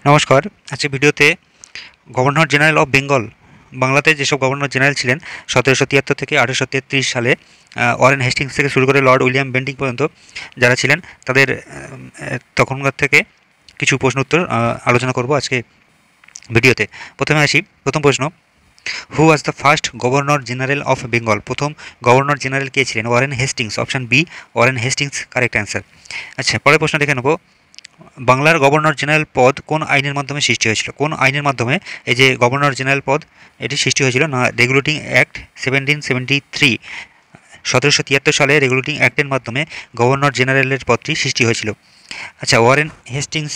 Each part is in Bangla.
নমস্কার। আজকের ভিডিওতে গভর্নর জেনারেল অফ বেঙ্গল বাংলাতে যেসব গভর্নর জেনারেল ছিলেন 1773 থেকে 1833 সালে, ওয়ারেন হেস্টিংস থেকে শুরু করে লর্ড উইলিয়াম বেন্টিং পর্যন্ত যারা ছিলেন তাদের তখনকার থেকে কিছু প্রশ্ন উত্তর আলোচনা করব আজকে ভিডিওতে। প্রথমে আসি, প্রথম প্রশ্ন, who was the first governor general of Bengal? প্রথম গভর্নর জেনারেল কে ছিলেন? Warren Hastings, option B Warren Hastings correct answer. আচ্ছা, পরের প্রশ্ন দেখে নেব, বাংলার গভর্নর জেনারেল পদ কোন আইনের মাধ্যমে সৃষ্টি হয়েছিল? কোন আইনের মাধ্যমে এই যে গভর্নর জেনারেল পদ এটি সৃষ্টি হয়েছিল? না রেগুলেটিং অ্যাক্ট 1773, 1773 সালে রেগুলেটিং অ্যাক্টের মাধ্যমে গভর্নর জেনারেলের পদটি সৃষ্টি হয়েছিল। আচ্ছা, Warren Hastings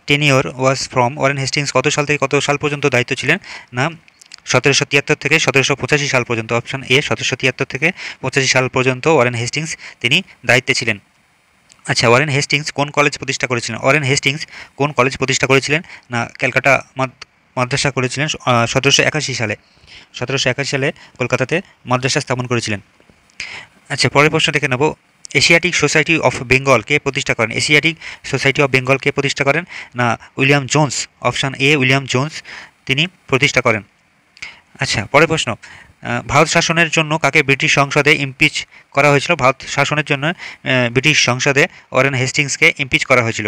tenure was from, Warren Hastings কত সাল থেকে কত সাল পর্যন্ত দায়িত্ব ছিলেন? না 1773 থেকে 1785 সাল পর্যন্ত, অপশান এ 1773 থেকে 85 সাল পর্যন্ত ওয়ারেন হেস্টিংস তিনি দায়িত্বে ছিলেন। আচ্ছা, ওয়ারেন হেস্টিংস কোন কলেজ প্রতিষ্ঠা করেছিলেন? ওয়ারেন হেস্টিংস কোন কলেজ প্রতিষ্ঠা করেছিলেন? না ক্যালকাটা মাদ্রাসা করেছিলেন 1781 সালে। 1781 সালে কলকাতাতে মাদ্রাসা স্থাপন করেছিলেন। আচ্ছা, পরের প্রশ্ন দেখে নেব, এশিয়াটিক সোসাইটি অফ বেঙ্গল কে প্রতিষ্ঠা করেন? এশিয়াটিক সোসাইটি অফ বেঙ্গল কে প্রতিষ্ঠা করেন? না William Jones, option A William Jones তিনি প্রতিষ্ঠা করেন। আচ্ছা, পরের প্রশ্ন, ভারত শাসনের জন্য কাকে ব্রিটিশ সংসদে ইমপিচ করা হয়েছিল? ভারত শাসনের জন্য ব্রিটিশ সংসদে ওয়ারেন হেস্টিংসকে ইমপিচ করা হয়েছিল।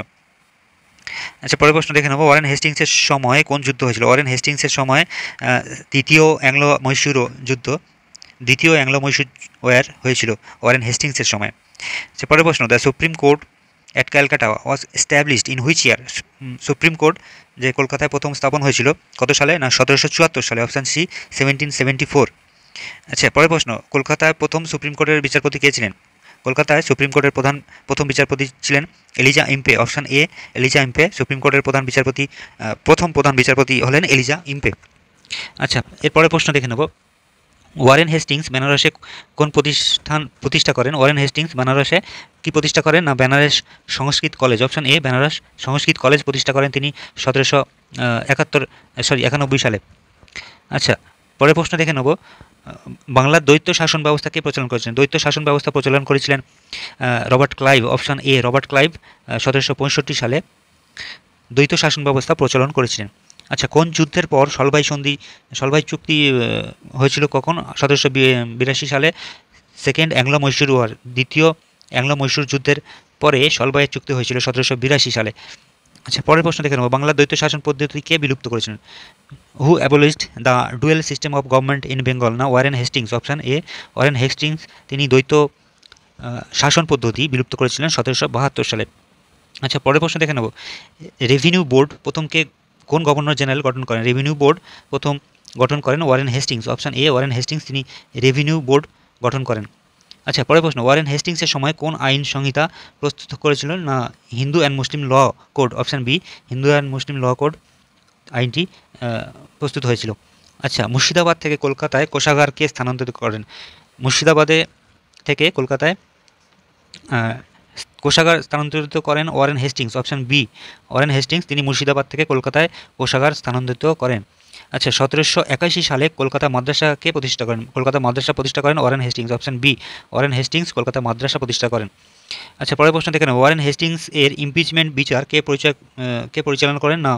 আচ্ছা, পরের প্রশ্ন দেখে নেব, ওয়ারেন হেস্টিংসের সময় কোন যুদ্ধ হয়েছিল? ওয়ারেন হেস্টিংসের সময় দ্বিতীয় অ্যাংলো মহীশূর যুদ্ধ, দ্বিতীয় অ্যাংলো মহীশূর ওয়ার হয়েছিল ওয়ারেন হেস্টিংসের সময়। আচ্ছা, পরের প্রশ্ন, the supreme court at Calcutta was established in which year? Supreme court যে কলকাতায় প্রথম স্থাপন হয়েছিল কত সালে? না 1774 সালে, অপশান সি 1774। আচ্ছা, পরের প্রশ্ন, কলকাতায় প্রথম সুপ্রিম কোর্টের বিচারপতি কে ছিলেন? কলকাতায় সুপ্রিম কোর্টের প্রথম বিচারপতি ছিলেন Eliza Impey, option A Eliza Impey supreme কোর্টের প্রথম প্রধান বিচারপতি হলেন এলিজা ইম্পে। আচ্ছা, এরপরের প্রশ্ন দেখে নেব, ওয়ারেন হেস্টিংস বেনারসে কোন প্রতিষ্ঠা করেন? ওয়ারেন হেস্টিংস বেনারসে কি প্রতিষ্ঠা করেন? না Benares Sanskrit college, option A Benares Sanskrit college প্রতিষ্ঠা করেন তিনি 91 সালে। আচ্ছা, পরের প্রশ্ন দেখে নেব, বাংলার দ্বৈত শাসন ব্যবস্থা কে প্রচলন করেছিলেন? দ্বৈত শাসন ব্যবস্থা প্রচলন করেছিলেন Robert Clive, option A Robert Clive 1765 সালে দ্বৈত শাসন ব্যবস্থা প্রচলন করেছিলেন। আচ্ছা, কোন যুদ্ধের পর সলভাই চুক্তি হয়েছিল কখন? 1782 সালে, সেকেন্ড অ্যাংলো মহীশূর ওয়ার, দ্বিতীয় অ্যাংলো মহীশূর যুদ্ধের পরে সলভাই চুক্তি হয়েছিল 1782 সালে। আচ্ছা, পরের প্রশ্ন দেখে নেব, বাংলার দ্বৈত শাসন পদ্ধতি কে বিলুপ্ত করেছিলেন? Who abolished the dual system of government in Bengal? না Warren Hastings, option A Warren Hastings তিনি দ্বৈত শাসন পদ্ধতি বিলুপ্ত করেছিলেন 1772 সালে। আচ্ছা, পরের প্রশ্ন দেখে নেব, রেভিনিউ বোর্ড কোন গভর্নর জেনারেল গঠন করেন? রেভিনিউ বোর্ড প্রথম গঠন করেন Warren Hastings, option A Warren Hastings তিনি রেভিনিউ বোর্ড গঠন করেন। আচ্ছা, পরের প্রশ্ন, ওয়ারেন হেস্টিংসের সময় কোন আইন সংহিতা প্রস্তুত করেছিলেন? না Hindu and Muslim law code, option B Hindu and Muslim law code আইনটি প্রস্তুত হয়েছিল। আচ্ছা, মুর্শিদাবাদ থেকে কলকাতায় কোষাগার কে স্থানান্তরিত করেন? মুর্শিদাবাদে থেকে কলকাতায় কোষাগার স্থানান্তরিত করেন Warren Hastings, option B Warren Hastings তিনি মুর্শিদাবাদ থেকে কলকাতায় কোষাগার স্থানান্তরিত করেন। আচ্ছা, 1781 সালে কলকাতা মাদ্রাসাকে প্রতিষ্ঠা করেন? কলকাতা মাদ্রাসা প্রতিষ্ঠা করেন Warren Hastings, option B Warren Hastings Kolkata Madrasa প্রতিষ্ঠা করেন। আচ্ছা, পরের প্রশ্ন দেখেন, ওয়ারেন হেস্টিংস এর ইমপিচমেন্ট বিচার কে পরিচালনা করেন? না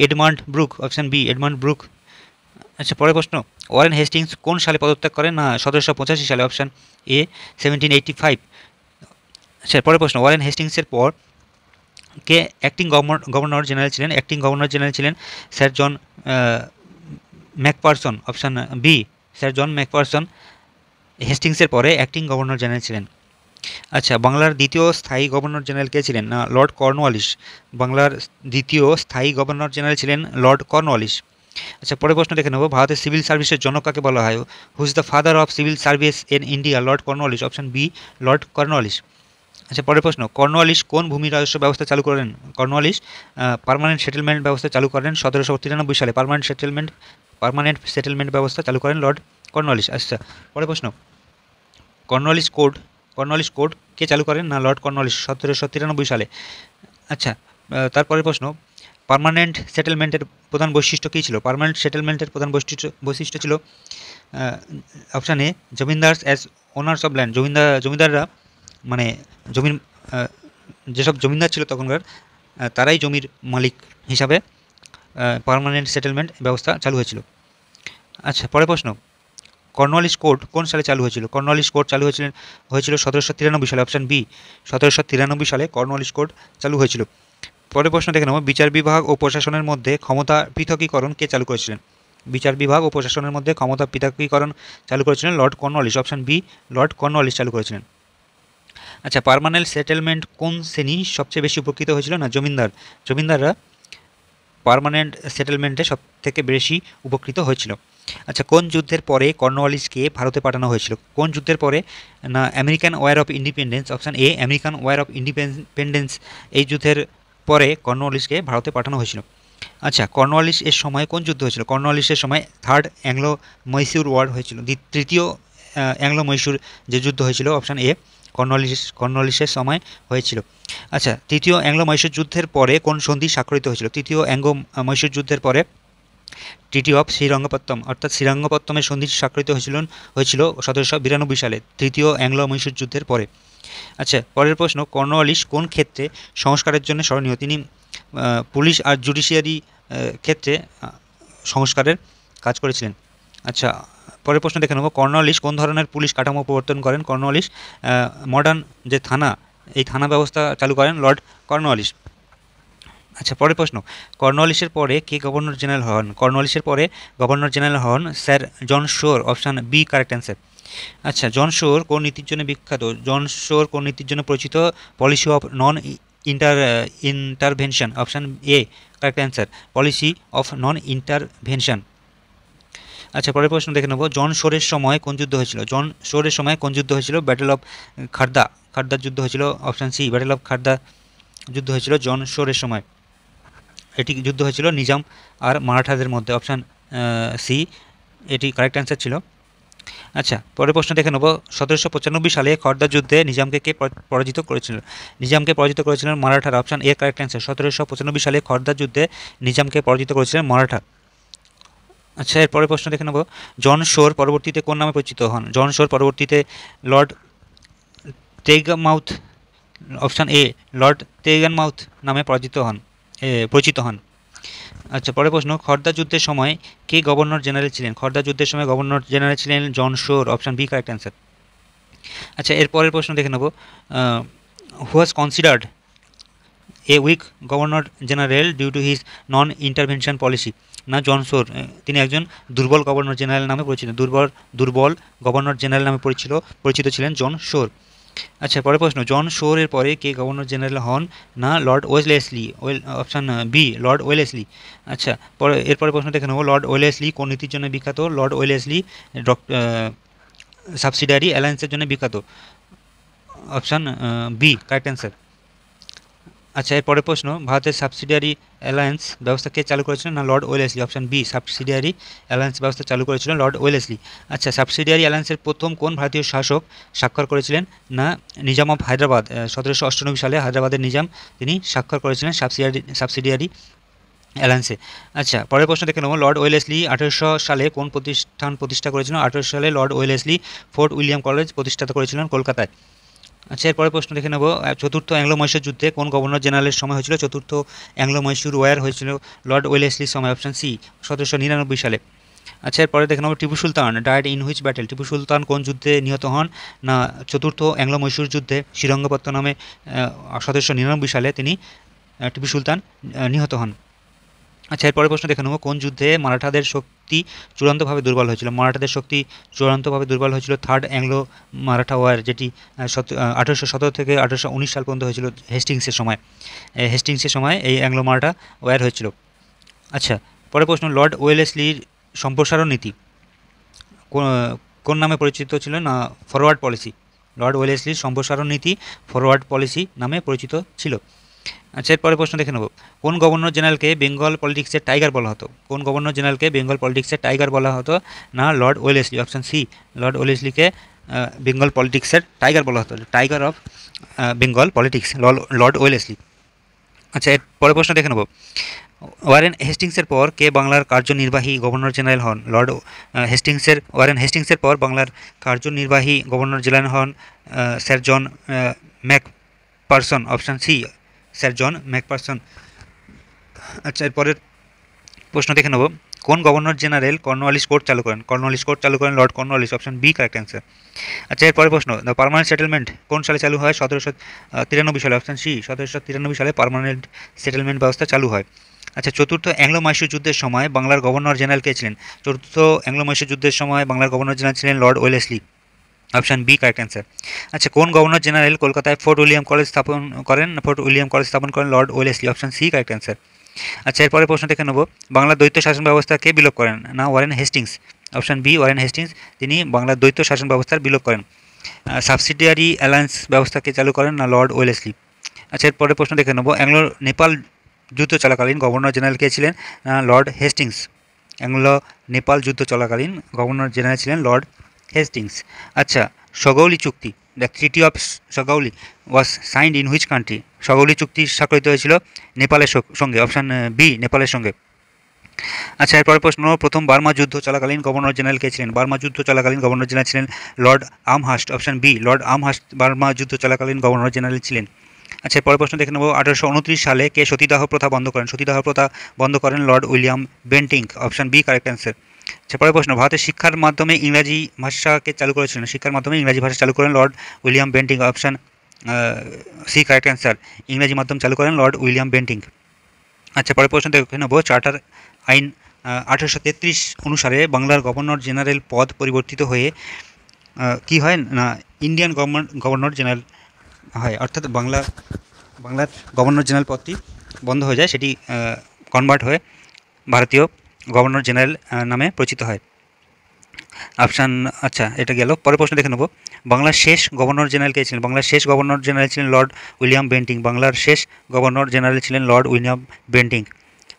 Edmund Burke, option B Edmund Burke. আচ্ছা, পরের প্রশ্ন, ওয়ারেন হেস্টিংস কোন সালে পদত্যাগ করেন? না 1785 সালে, অপশান এ 1785। আচ্ছা, পরের প্রশ্ন, ওয়ারেন হেস্টিংসের পর কে অ্যাক্টিং গভর্নর জেনারেল ছিলেন? অ্যাক্টিং গভর্নর জেনারেল ছিলেন স্যার জন ম্যাকপারসন, অপশান বি স্যার জন ম্যাকপারসন হেস্টিংসের পরে অ্যাক্টিং গভর্নর জেনারেল ছিলেন। আচ্ছা, বাংলার দ্বিতীয় স্থায়ী গভর্নর জেনারেল কে ছিলেন? না লর্ড কর্নওয়ালিস, বাংলার দ্বিতীয় স্থায়ী গভর্নর জেনারেল ছিলেন লর্ড কর্নওয়ালিস। আচ্ছা, পরের প্রশ্ন দেখে নেব, ভারতের সিভিল সার্ভিসের জনক কাকে বলা হয়? Who is the father of civil service in India? Lord Cornwallis, option B Lord Cornwallis. আচ্ছা, পরের প্রশ্ন, কর্নওয়ালিস কোন ভূমি রাজস্ব ব্যবস্থা চালু করেন? কর্নওয়ালিস পার্মানেন্ট সেটেলমেন্ট ব্যবস্থা চালু করেন 1793 সালে, পার্মানেন্ট সেটেলমেন্ট ব্যবস্থা চালু করেন লর্ড কর্নওয়ালিস। আচ্ছা, পরের প্রশ্ন, কর্নওয়ালিস কোড কে চালু করেন? না লর্ড কর্নওয়ালিস 1793 সালে। আচ্ছা, তারপরের প্রশ্ন, পার্মানেন্ট সেটেলমেন্টের প্রধান বৈশিষ্ট্য কী ছিল? পার্মানেন্ট সেটেলমেন্টের প্রধান বৈশিষ্ট্য ছিল option A zamindars as owners of land, জমিদাররা মানে জমিন যেসব জমিদার ছিল তখনকার তারাই জমির মালিক হিসাবে পার্মানেন্ট সেটেলমেন্ট ব্যবস্থা চালু হয়েছিল। আচ্ছা, পরের প্রশ্ন, কর্নওয়ালিস কোড কোন সালে চালু হয়েছিল? কর্নওয়ালিস কোড চালু হয়েছিল 1793 সালে, অপশান বি 1793 সালে কর্নওয়ালিস কোড চালু হয়েছিল। পরের প্রশ্ন দেখে নেব, বিচার বিভাগ ও প্রশাসনের মধ্যে ক্ষমতা পৃথকীকরণ কে চালু করেছিলেন? বিচার বিভাগ ও প্রশাসনের মধ্যে ক্ষমতা পৃথকীকরণ চালু করেছিলেন Lord Cornwallis, option B Lord Cornwallis চালু করেছিলেন। আচ্ছা, পার্মানেন্ট সেটেলমেন্ট কোন শ্রেণী সবচেয়ে বেশি উপকৃত হয়েছিল? না, জমিদাররা পার্মানেন্ট সেটেলমেন্টে সব থেকে বেশি উপকৃত হয়েছিল। আচ্ছা, কোন যুদ্ধের পরে কর্নওয়ালিসকে ভারতে পাঠানো হয়েছিল? কোন যুদ্ধের পরে? না, American war of independence, option A American war of independence, এই যুদ্ধের পরে কর্নওয়ালিসকে ভারতে পাঠানো হয়েছিল। আচ্ছা, কর্নওয়ালিস এর সময় কোন যুদ্ধ হয়েছিল? কর্নওয়ালিসের সময় থার্ড অ্যাংলো মহীশূর ওয়ার হয়েছিল, তৃতীয় অ্যাংলো মহীশূর যে যুদ্ধ হয়েছিল, অপশান এ কর্নওয়ালিসের সময় হয়েছিল। আচ্ছা, তৃতীয় অ্যাংলো মহীশূর যুদ্ধের পরে কোন সন্ধি স্বাক্ষরিত হয়েছিল? তৃতীয় অ্যাংলো মহীশূর যুদ্ধের পরে ট্রিটি অফ শ্রীরঙ্গপত্তম, অর্থাৎ শ্রীরঙ্গপত্তমের সন্ধি স্বাক্ষরিত হয়েছিল 1792 সালে, তৃতীয় অ্যাংলো মহীশূর যুদ্ধের পরে। আচ্ছা, পরের প্রশ্ন, কর্নওয়ালিস কোন ক্ষেত্রে সংস্কারের জন্য স্মরণীয়? তিনি পুলিশ আর জুডিশিয়ারি ক্ষেত্রে সংস্কারের কাজ করেছিলেন। আচ্ছা, পরের প্রশ্ন দেখে নেব, কর্নওয়ালিস কোন ধরনের পুলিশ কাঠামো প্রবর্তন করেন? কর্নওয়ালিস মডার্ন যে থানা, এই থানা ব্যবস্থা চালু করেন লর্ড কর্নওয়ালিস। আচ্ছা, পরের প্রশ্ন, কর্নওয়ালিসের পরে কে গভর্নর জেনারেল হন? কর্নওয়ালিসের পরে গভর্নর জেনারেল হন স্যার জন শোর, অপশান বি কারেক্ট অ্যান্সার। আচ্ছা, জন শোর কোন নীতির জন্য বিখ্যাত? জন শোর কোন নীতির জন্য পরিচিত? Policy of non intervention, option A correct answer, policy of non intervention. আচ্ছা, পরের প্রশ্ন দেখে নেব, জন শোরের সময় কোন যুদ্ধ হয়েছিল? জন শোরের সময় কোন যুদ্ধ হয়েছিল? ব্যাটেল অফ খারদার যুদ্ধ হয়েছিল, option C battle of Kharda যুদ্ধ হয়েছিল জন শোরের সময়। এটি যুদ্ধ হয়েছিল নিজাম আর মারাঠাদের মধ্যে, অপশান সি এটি কারেক্ট অ্যান্সার ছিল। আচ্ছা, পরের প্রশ্ন দেখে নেব, 1795 সালে খর্দা যুদ্ধে নিজামকে কে পরাজিত করেছিল? নিজামকে পরাজিত করেছিলেন মারাঠারা, অপশান এ কারেক্ট অ্যান্সার। 1795 সালে খর্দা যুদ্ধে নিজামকে পরাজিত করেছিলেন মারাঠা। আচ্ছা, এর পরের প্রশ্ন দেখে নেব, জন শোর পরবর্তীতে কোন নামে পরিচিত হন? জন শোর পরবর্তীতে লর্ড টেগমাউথ, অপশান এ লর্ড টেগনমাউথ নামে পরিচিত হন। আচ্ছা, পরের প্রশ্ন, খর্দা যুদ্ধের সময় কে গভর্নর জেনারেল ছিলেন? খর্দা যুদ্ধের সময় গভর্নর জেনারেল ছিলেন জন শোর, অপশান বি কারেক্ট অ্যান্সার। আচ্ছা, এর পরের প্রশ্ন দেখে নেব, who was considered a weak governor general due to his non intervention policy? না, জন শোর তিনি একজন দুর্বল গভর্নর জেনারেল নামে পরিচিত, দুর্বল গভর্নর জেনারেল নামে পরিচিত ছিলেন জন শোর। আচ্ছা, পরের প্রশ্ন, জন শোরের পরে কে গভর্নর জেনারেল হন? না, lord Wellesley, option B lord Wellesley. আচ্ছা, এরপরে প্রশ্ন দেখে নেব, লর্ড ওয়েলেসলি কোন নীতির জন্য বিখ্যাত? লর্ড ওয়েলেসলি সাবসিডিয়ারি অ্যালায়েন্সের জন্য বিখ্যাত, অপশান বি কারেক্ট অ্যান্সার। আচ্ছা, এর পরের প্রশ্ন, ভারতের সাবসিডিয়ারি অ্যালায়েন্স ব্যবস্থা কে চালু করেছিলেন? না, lord Wellesley, option B subsidiary alliance ব্যবস্থা চালু করেছিলেন লর্ড ওয়েলেসলি। আচ্ছা, সাবসিডিয়ারি অ্যালায়েন্সের প্রথম কোন ভারতীয় শাসক স্বাক্ষর করেছিলেন? না, নিজাম অফ হায়দ্রাবাদ, 1798 সালে হায়দ্রাবাদের নিজাম তিনি স্বাক্ষর করেছিলেন সাবসিডিয়ারি অ্যালায়েন্সে। আচ্ছা, পরের প্রশ্ন দেখে নেব, লর্ড ওয়েলেসলি 1800 সালে কোন প্রতিষ্ঠান প্রতিষ্ঠা করেছিলেন? 1800 সালে Lord Wellesley fort William college প্রতিষ্ঠা করেছিলেন কলকাতায়। আচ্ছা, এরপরে প্রশ্ন দেখে নেব, চতুর্থ অ্যাংলো মহীশূর যুদ্ধে কোন গভর্নর জেনারেলের সময় হয়েছিল? চতুর্থ অ্যাংলো মহীশূর ওয়ার হয়েছিল লর্ড ওয়েলেসলির সময়, অপশান সি 1799 সালে। আচ্ছা, এরপরে দেখে নেব, Tipu Sultan died in which battle? Tipu Sultan কোন যুদ্ধে নিহত হন? না, চতুর্থ অ্যাংলো মহীশূর যুদ্ধে শ্রীরঙ্গপত্তনমে 1799 সালে তিনি টিপু সুলতান নিহত হন। আচ্ছা, এরপরে প্রশ্ন দেখে নেব, কোন যুদ্ধে মারাঠাদের শক্তি চূড়ান্তভাবে দুর্বল হয়েছিল? মারাঠাদের শক্তি চূড়ান্তভাবে দুর্বল হয়েছিল থার্ড অ্যাংলো মারাঠা ওয়ার, যেটি 1817 থেকে 1819 সাল পর্যন্ত হয়েছিল হেস্টিংসের সময় এই অ্যাংলো মারাঠা ওয়ার হয়েছিল। আচ্ছা, পরের প্রশ্ন, লর্ড ওয়েলেসলির সম্প্রসারণ নীতি কোন নামে পরিচিত ছিল? না, ফরওয়ার্ড পলিসি। লর্ড ওয়েলেসলির সম্প্রসারণ নীতি ফরওয়ার্ড পলিসি নামে পরিচিত ছিল। আচ্ছা, এরপরে প্রশ্ন দেখে নেব, কোন গভর্নর জেনারেলকে বেঙ্গল পলিটিক্সের টাইগার বলা হতো? কোন গভর্নর জেনারেলকে বেঙ্গল পলিটিক্সের টাইগার বলা হতো? না, lord Wellesley, option C lord ওয়েলেসলিকে বেঙ্গল পলিটিক্সের টাইগার বলা হতো, tiger of Bengal politics lord Wellesley. আচ্ছা, এর পরের প্রশ্ন দেখে নেব, ওয়ারেন হেস্টিংসের পর কে বাংলার কার্যনির্বাহী গভর্নর জেনারেল হন? ওয়ারেন হেস্টিংসের পর বাংলার কার্যনির্বাহী গভর্নর জেনারেল হন স্যার জন ম্যাকপারসন, অপশান সি স্যার জন ম্যাকপারসন। আচ্ছা, এরপরের প্রশ্ন দেখে নেব, কোন গভর্নর জেনারেল কর্নওয়ালিস কোড চালু করেন? কর্নওয়ালিস কোড চালু করেন lord Cornwallis, option B correct answer. আচ্ছা, এরপরের প্রশ্ন, দ্য পার্মানেন্ট সেটেলমেন্ট কোন সালে চালু হয়? 1793 সালে, অপশন সি 1793 সালে পার্মানেন্ট সেটেলমেন্ট ব্যবস্থা চালু হয়। আচ্ছা, চতুর্থ অ্যাংলো মাইসুর যুদ্ধের সময় বাংলার গভর্নর জেনারেল কে ছিলেন? চতুর্থ অ্যাংলো মাইসুর যুদ্ধের সময় বাংলার গভর্নর জেনারেল ছিলেন lord Wellesley, option B correct answer. আচ্ছা, কোন গভর্নর জেনারেল কলকাতায় ফোর্ট উইলিয়াম কলেজ স্থাপন করেন? ফোর্ট উইলিয়াম কলেজ স্থাপন করেন lord Wellesley, option C correct answer. আচ্ছা, এরপরে প্রশ্ন দেখে নেব, বাংলার দ্বৈত শাসন ব্যবস্থা কে বিলোপ করেন? না Warren Hastings, option B Warren Hastings, তিনি বাংলার দ্বৈত শাসন ব্যবস্থার বিলোপ করেন। সাবসিডিয়ারি অ্যালায়েন্স ব্যবস্থাকে চালু করেন না লর্ড ওয়েলেসলি। আচ্ছা, এরপরে প্রশ্ন দেখে নেব, অ্যাংলো নেপাল যুদ্ধ চলাকালীন গভর্নর জেনারেল কে ছিলেন? Lord Hastings. অ্যাংলো নেপাল যুদ্ধ চলাকালীন গভর্নর জেনারেল ছিলেন লর্ড হেস্টিংস। আচ্ছা, সগৌলি চুক্তি, the treaty of Sugauli was signed in which country? Sugauli চুক্তি স্বাক্ষরিত হয়েছিল নেপালের সঙ্গে, অপশান বি নেপালের সঙ্গে। আচ্ছা, এরপর প্রশ্ন, প্রথম বার্মা যুদ্ধ চলাকালীন গভর্নর জেনারেল কে ছিলেন? বার্মা যুদ্ধ চলাকালীন গভর্নর জেনারেল ছিলেন lord Amherst, option B lord Amherst Burma যুদ্ধ চলাকালীন গভর্নর জেনারেল ছিলেন। আচ্ছা, পরের প্রশ্ন দেখে নেব, 1829 সালে কে সতীদাহ প্রথা বন্ধ করেন? সতীদাহ প্রথা বন্ধ করেন lord William Bentinck, option B correct answer. আচ্ছা, পরের প্রশ্ন, ভারতের শিক্ষার মাধ্যমে ইংরাজি ভাষাকে চালু করেছিলেন? শিক্ষার মাধ্যমে ইংরাজি ভাষা চালু করেন lord William Bentinck, option C correct answer. ইংরাজি মাধ্যম চালু করেন লর্ড উইলিয়াম বেন্টিং। আচ্ছা, পরের প্রশ্ন দেখে নেব, চার্টার আইন 1833 অনুসারে বাংলার গভর্নর জেনারেল পদ পরিবর্তিত হয়ে কি হয়? না ইন্ডিয়ান গভর্নর জেনারেল হয়, অর্থাৎ বাংলার গভর্নর জেনারেল পদটি বন্ধ হয়ে যায়, সেটি কনভার্ট হয়ে ভারতীয় গভর্নর জেনারেল নামে পরিচিত হয়, অপশান। আচ্ছা, এটা গেল। পরের প্রশ্ন দেখে নেব, বাংলার শেষ গভর্নর জেনারেল কে ছিলেন? বাংলার শেষ গভর্নর জেনারেল ছিলেন লর্ড উইলিয়াম বেন্টিং, বাংলার শেষ গভর্নর জেনারেল ছিলেন লর্ড উইলিয়াম বেন্টিং।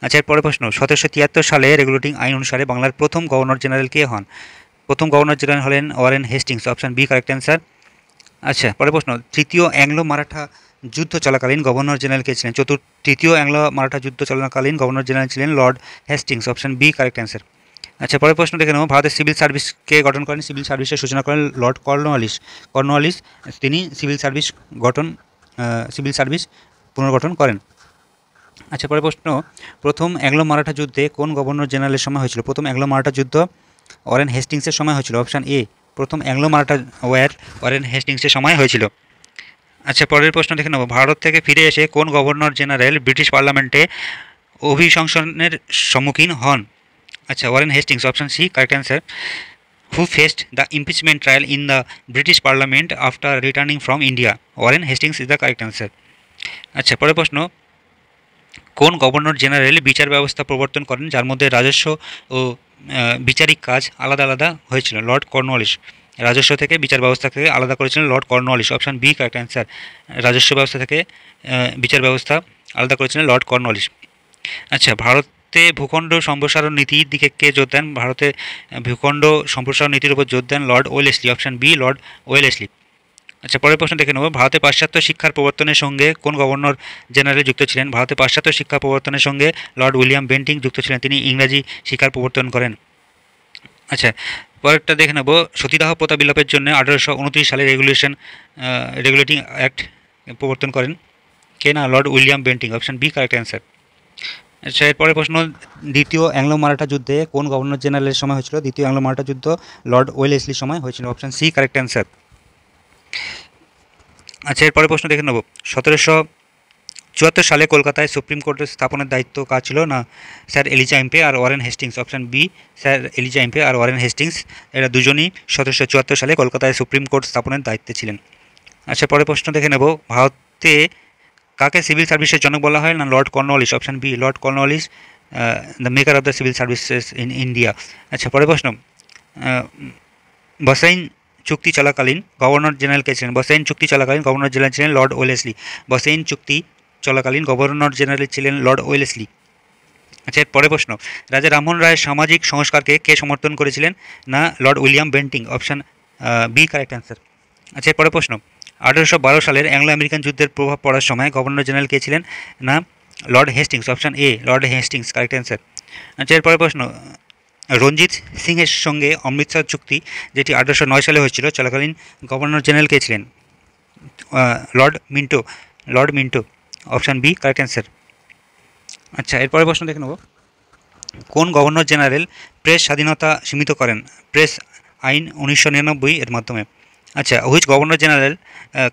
আচ্ছা, এর পরের প্রশ্ন, 1773 সালে রেগুলেটিং আইন অনুসারে বাংলার প্রথম গভর্নর জেনারেল কে হন? প্রথম গভর্নর জেনারেল হলেন Warren Hastings, option B correct answer. আচ্ছা, পরের প্রশ্ন, তৃতীয় অ্যাংলো মারাঠা যুদ্ধ চলাকালীন গভর্নর জেনারেল কে ছিলেন? তৃতীয় অ্যাংলো মারাঠা যুদ্ধ চলাকালীন গভর্নর জেনারেল ছিলেন lord Hastings, option B correct answer. আচ্ছা, পরের প্রশ্ন দেখে নেব, ভারতের সিভিল সার্ভিসকে গঠন করেন, সিভিল সার্ভিসের সূচনা করেন লর্ড কর্নওয়ালিস, তিনি সিভিল সার্ভিস পুনর্গঠন করেন। আচ্ছা, পরের প্রশ্ন, প্রথম অ্যাংলো মারাঠা যুদ্ধে কোন গভর্নর জেনারেলের সময় হয়েছিল? প্রথম অ্যাংলো মারাঠা যুদ্ধ ওয়ারেন হেস্টিংসের সময় হয়েছিল, অপশান এ প্রথম অ্যাংলো মারাঠা ওয়ারেন হেস্টিংসের সময় হয়েছিল। আচ্ছা, পরের প্রশ্ন দেখে নেব, ভারত থেকে ফিরে এসে কোন গভর্নর জেনারেল ব্রিটিশ পার্লামেন্টে অভিশংসনের সম্মুখীন হন? আচ্ছা, Warren Hastings, option C correct answer. Who faced the impeachment trial in the British parliament after returning from India? Warren Hastings is the correct answer. আচ্ছা, পরের প্রশ্ন, কোন গভর্নর জেনারেল বিচার ব্যবস্থা প্রবর্তন করেন যার মধ্যে রাজস্ব ও বিচারিক কাজ আলাদা আলাদা হয়েছিল? Lord Cornwallis. রাজস্ব থেকে বিচার ব্যবস্থা থেকে আলাদা করেছিলেন Lord Cornwallis, option B correct answer. রাজস্ব ব্যবস্থা থেকে বিচার ব্যবস্থা আলাদা করেছিলেন লর্ড কর্নওয়ালিস। আচ্ছা, ভারতে ভূখণ্ড সম্প্রসারণ নীতির দিকে কে জোর দেন? ভারতে ভূখণ্ড সম্প্রসারণ নীতির উপর জোর দেন lord Wellesley, option B lord Wellesley. আচ্ছা, পরের প্রশ্ন দেখে নেব, ভারতে পাশ্চাত্য শিক্ষার প্রবর্তনের সঙ্গে কোন গভর্নর জেনারেল যুক্ত ছিলেন? ভারতে পাশ্চাত্য শিক্ষা প্রবর্তনের সঙ্গে লর্ড উইলিয়াম বেন্টিং যুক্ত ছিলেন, তিনি ইংরাজি শিক্ষার প্রবর্তন করেন। আচ্ছা, পরেরটা দেখে নেব, সতীদাহ প্রথা বিলোপের জন্য 1829 সালে রেগুলেটিং অ্যাক্ট প্রবর্তন করেন কে? না lord William Bentinck, option B correct answer. আচ্ছা, এরপরের প্রশ্ন, দ্বিতীয় অ্যাংলো মারাঠা যুদ্ধে কোন গভর্নর জেনারেলের সময় হয়েছিল? দ্বিতীয় অ্যাংলো মারাঠা যুদ্ধ লর্ড ওয়েলেসলির সময় হয়েছিল, অপশান সি কারেক্ট অ্যান্সার। আচ্ছা, এরপরের প্রশ্ন দেখে নেব, 1774 সালে কলকাতায় সুপ্রিম কোর্টের স্থাপনের দায়িত্ব কাজ ছিল? না স্যার এলিজা এমপে আর Warren Hastings, option B sir Elijah Impey আর ওয়ারেন হেস্টিংস, এরা দুজনই 1774 সালে কলকাতায় সুপ্রিম কোর্ট স্থাপনের দায়িত্বে ছিলেন। আচ্ছা, পরের প্রশ্ন দেখে নেব, ভারতে কাকে সিভিল সার্ভিসের জনক বলা হয়? না lord Cornwallis, option B Lord Cornwallis, the maker of the civil services in India. আচ্ছা, পরের প্রশ্ন, বসাইন চুক্তি চলাকালীন গভর্নর জেনারেল কে ছিলেন? বসাইন চুক্তি চলাকালীন গভর্নর জেনারেল ছিলেন লর্ড ওয়েলেসলি, বসাইন চুক্তি চলাকালীন গভর্নর জেনারেল ছিলেন লর্ড ওয়েলেসলি। আচ্ছা, এর পরের প্রশ্ন, রাজা রামমোহন রায়ের সামাজিক সংস্কারকে কে সমর্থন করেছিলেন? না lord William Bentinck, option B correct answer. আচ্ছা, এর পরের প্রশ্ন, 1812 সালের অ্যাংলো আমেরিকান যুদ্ধের প্রভাব পড়ার সময় গভর্নর জেনারেল কে ছিলেন? না লর্ড হেস্টিংস, অপশান এ লর্ড হেস্টিংস কারেক্ট অ্যান্সার। আচ্ছা, এরপরের প্রশ্ন, রঞ্জিত সিংয়ের সঙ্গে অমৃতসর চুক্তি যেটি 1809 সালে হয়েছিল চলাকালীন গভর্নর জেনারেল কে ছিলেন? Lord Minto. Option B correct answer. আচ্ছা, এরপরে প্রশ্ন দেখে নেব, কোন গভর্নর জেনারেল প্রেস স্বাধীনতা সীমিত করেন প্রেস আইন 1999 এর মাধ্যমে? আচ্ছা, which governor general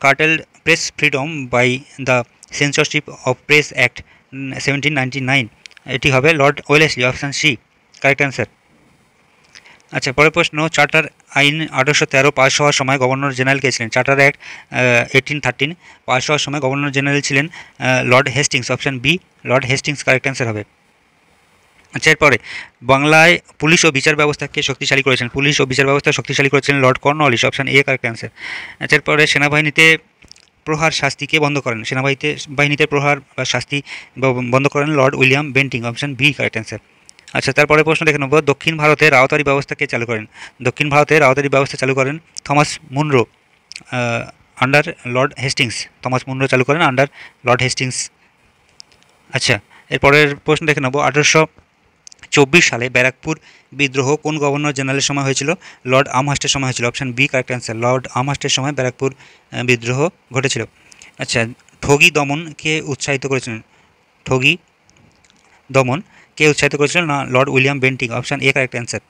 curtailed press freedom by the censorship of press act 1799? এটি হবে lord Wellesley, option C correct answer. আচ্ছা, পরের প্রশ্ন, চার্টার আইন 1813 পাস হওয়ার সময় গভর্নর জেনারেল কে ছিলেন? চার্টার অ্যাক্ট 1813 পাস হওয়ার সময় গভর্নর জেনারেল ছিলেন lord Hastings, option B lord Hastings correct answer হবে। আচ্ছা, এরপরে বাংলায় পুলিশ ও বিচার ব্যবস্থাকে শক্তিশালী করেছেন, পুলিশ ও বিচার ব্যবস্থা শক্তিশালী করেছিলেন Lord Cornwallis, option A correct answer. আচ্ছা, এরপরে সেনাবাহিনীতে প্রহার শাস্তিকে বন্ধ করেন, সেনাবাহিনীতে প্রহার বা শাস্তি বন্ধ করেন lord William Bentinck, option B correct answer. আচ্ছা, তারপরে প্রশ্ন দেখে নেব, দক্ষিণ ভারতের আওতারি ব্যবস্থাকে চালু করেন? দক্ষিণ ভারতের আওতারি ব্যবস্থা চালু করেন Thomas Munro under Lord Hastings, Thomas Munro চালু করেন আন্ডার লর্ড হেস্টিংস। আচ্ছা, এরপরের প্রশ্ন দেখে নেব, 1824 সালে ব্যারাকপুর বিদ্রোহ কোন গভর্নর জেনারেলের সময় হয়েছিল? লর্ড আমহার্স্টের সময় হয়েছিল, option B correct answer. Lord আমহার্স্টের সময় ব্যারাকপুর বিদ্রোহ ঘটেছিল। আচ্ছা, ঠগী দমন কে উৎসাহিত করেছিলেন? ঠগী দমন কে উৎসাহিত করেছিলেন? না lord William Bentinck, option A correct answer.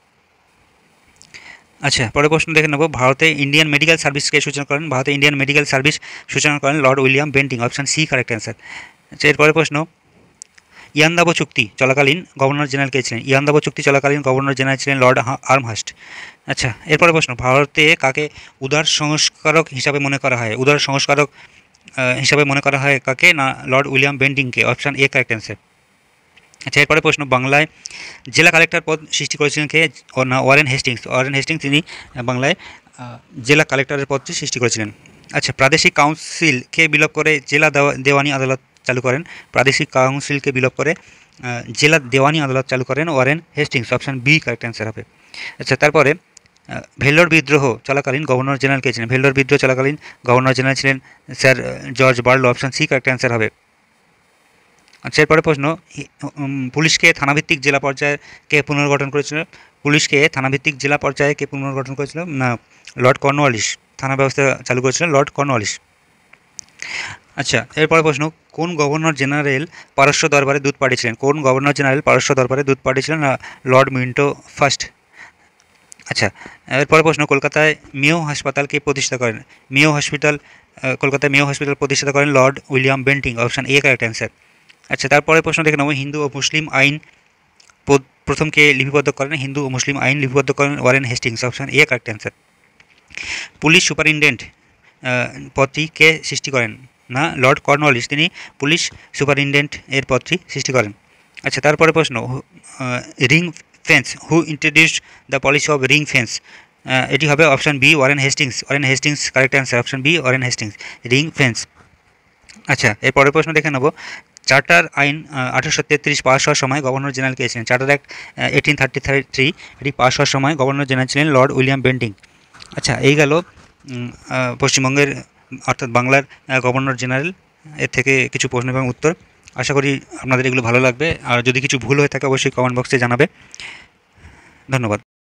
আচ্ছা, পরের প্রশ্ন দেখে নেব, ভারতে ইন্ডিয়ান মেডিকেল সার্ভিসকে সূচনা করেন? ভারতে ইন্ডিয়ান মেডিকেল সার্ভিস সূচনা করেন lord William Bentinck, option C correct answer. আচ্ছা, এরপরের প্রশ্ন, ইয়ান্দাবো চুক্তি চলাকালীন গভর্নর জেনারেল কে ছিলেন? ইয়ান্দাবো চুক্তি চলাকালীন গভর্নর জেনারেল ছিলেন লর্ড আমহার্স্ট। আচ্ছা, এরপরে প্রশ্ন, ভারতে কাকে উদার সংস্কারক হিসাবে মনে করা হয়? উদার সংস্কারক হিসাবে মনে করা হয় কাকে? না লর্ড উইলিয়াম বেন্টিংকে, অপশান এ কারেক্ট অ্যান্সার। আচ্ছা, এরপরে প্রশ্ন, বাংলায় জেলা কালেক্টর পদ সৃষ্টি করেছিলেন কে? না ওয়ারেন হেস্টিংস, ওয়ারেন হেস্টিংস তিনি বাংলায় জেলা কালেক্টরের পদটি সৃষ্টি করেছিলেন। আচ্ছা, প্রাদেশিক কাউন্সিলকে বিলোপ করে জেলা দেওয়ানি আদালত চালু করেন? প্রাদেশিক কাউন্সিলকে বিলোপ করে জেলা দেওয়ানি আদালত চালু করেন Warren Hastings, option B correct answer হবে। আচ্ছা, তারপরে ভেল্লোর বিদ্রোহ চলাকালীন গভর্নর জেনারেল কে ছিলেন? ভেল্লোর বিদ্রোহ চলাকালীন গভর্নর জেনারেল ছিলেন sir George Barlow, option C correct answer হবে। আচ্ছা, এরপরে প্রশ্ন, পুলিশকে থানাভিত্তিক জেলা পর্যায়ে কে পুনর্গঠন করেছিল? পুলিশকে থানাভিত্তিক জেলা পর্যায়ে কে পুনর্গঠন করেছিল? না লর্ড কর্নওয়ালিস, থানা ব্যবস্থা চালু করেছিলেন লর্ড কর্নওয়ালিস। আচ্ছা, এরপরে প্রশ্ন, কোন গভর্নর জেনারেল পারস্য দরবারে দূত পাঠিয়েছিলেন? কোন গভর্নর জেনারেল পারস্য দরবারে দূত পাঠিয়েছিলেন? Lord Minto first. আচ্ছা, এরপরে প্রশ্ন, কলকাতায় মেও হাসপাতালকে প্রতিষ্ঠা করেন? মেও হসপিটাল, কলকাতায় মেও হসপিটাল প্রতিষ্ঠা করেন lord William Bentinck, option A correct answer. আচ্ছা, তারপরে প্রশ্ন দেখে নেব, হিন্দু ও মুসলিম আইন প্রথম কে লিপিবদ্ধ করেন? হিন্দু ও মুসলিম আইন লিপিবদ্ধ করেন Warren Hastings, option A correct answer. Police superintendent পদটি কে সৃষ্টি করেন? না লর্ড কর্নওয়ালিস, তিনি পুলিশ সুপারিনটেন্ডেন্ট এর পদটি সৃষ্টি করেন। আচ্ছা, তারপরে প্রশ্ন, ring fence, who introduced the policy of ring fence? এটি হবে option B Warren Hastings, Warren Hastings correct answer, option B Warren Hastings, ring fence. আচ্ছা, এরপরের প্রশ্ন দেখে নেব, চার্টার আইন 1833 পাস হওয়ার সময় গভর্নর জেনারেল কে ছিলেন? চার্টার অ্যাক্ট 1833 এটি পাস হওয়ার সময় গভর্নর জেনারেল ছিলেন লর্ড উইলিয়াম বেন্টিং। আচ্ছা, এই গেল পশ্চিমবঙ্গের অর্থাৎ বাংলার গভর্নর জেনারেল এর থেকে কিছু প্রশ্ন এবং উত্তর। আশা করি আপনাদের এগুলো ভালো লাগবে, আর যদি কিছু ভুল হয়ে থাকে অবশ্যই কমেন্ট বক্সে জানাবে। ধন্যবাদ।